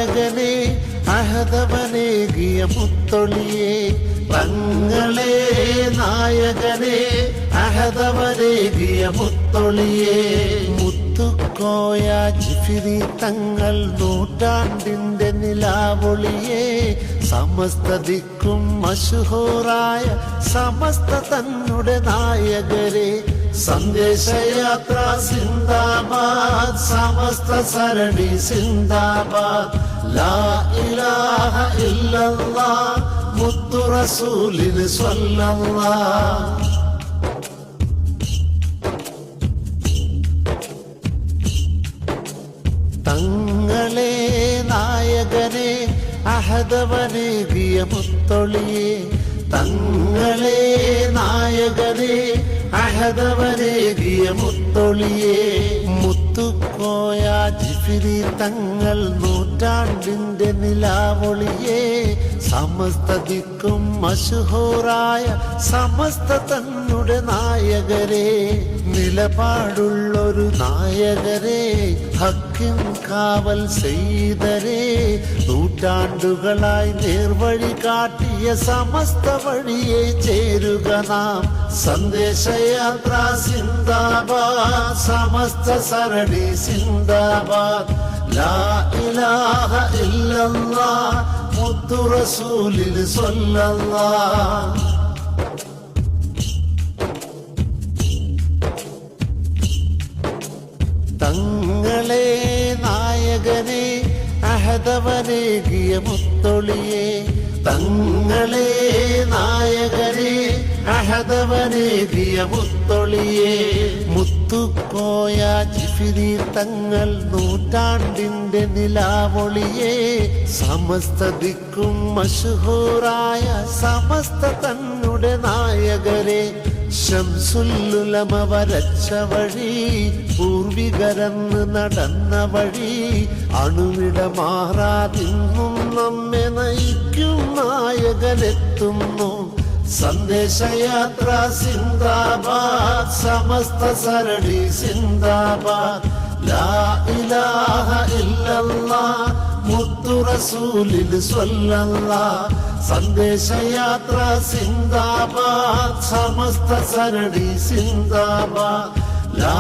നായകനെ അഹദവനേകിയ മുത്തൊളിയെ തങ്ങളെ നായകനെ അഹദവനേകിയ മുത്തൊളിയെ മുത്തുക്കോയ ജിഫിരി തങ്ങൾ നൂറ്റാണ്ടിന്റെ നിലാവൊളിയെ സമസ്ത ദിക്കും മശഹൂറായ സമസ്ത തന്നുടെ നായകരെ സന്ദേശയാത്ര സിന്ദാബാദ് സമസ്ത സരണി സിന്ദാബാദ് ലാ ഇലാഹ ഇല്ലല്ലാഹ് മുത്തു റസൂലിന് സ്വല്ലല്ലാഹ് തങ്ങളെ നായകനെ അഹദവനേകിയ മുത്തൊളിയെ തങ്ങളെ നായകനെ അഹദവനേകിയ മുത്തൊളിയെ മുത്തുക്കോയ ജിഫിരി തങ്ങൾ നൂറ്റാണ്ടിന്റെ നിലാവൊളിയെ സമസ്ത ദിക്കും മശഹൂറായ സമസ്ത തന്നുടെ നായകരെ നിലപാടുള്ളൊരു നായകരെ ഹക്കിൻ കാവൽ ചെയ്തരെ നൂറ്റാണ്ടുകളായി നേർവഴി കാട്ടിയ സമസ്ത വഴിയെ ചേരുക നാം സന്ദേശയാത്ര സിന്ദാബാദ് സമസ്ത സരണി സിന്ദാബാദ് ലാ ഇലാഹ ഇല്ലല്ലാഹ് മുത്തു റസൂലിന് സ്വല്ലല്ലാഹ് തങ്ങളെ നായകനെ അഹദവനേകിയ മുത്തൊളിയെ തങ്ങളെ നായകനെ അഹദവനേകിയ മുത്തൊളിയെ മുത്തുക്കോയ ജിഫിരി തങ്ങൾ നൂറ്റാണ്ടിന്റെ നിലാവൊളിയെ സമസ്ത ദിക്കും മശഹൂറായ സമസ്ത തന്നുടെ നായകരെ ശംസുല്ലുലമ വരച്ച വഴി പൂർവികരന്ന് നടന്ന വഴി അണുവിട മാറാതിന്നും നമ്മെ നയിക്കും നായകനെത്തുന്നു സന്ദേശയാത്ര സിന്ദാബാദ് സമസ്ത സരണി സിന്ദാബാദ് ലാ ഇലാഹ ഇല്ലല്ലാഹ് മുത്തു റസൂലിന് സ്വല്ലല്ലാഹ് സന്ദേശയാത്ര സിന്ദാബാദ് സമസ്ത സരണി സിന്ദാബാദ് ലാ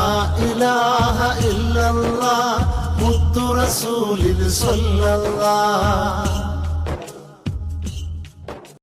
ഇലാഹ ഇല്ലല്ലാഹ് മുത്തു റസൂലിന് സ്വല്ലല്ലാഹ്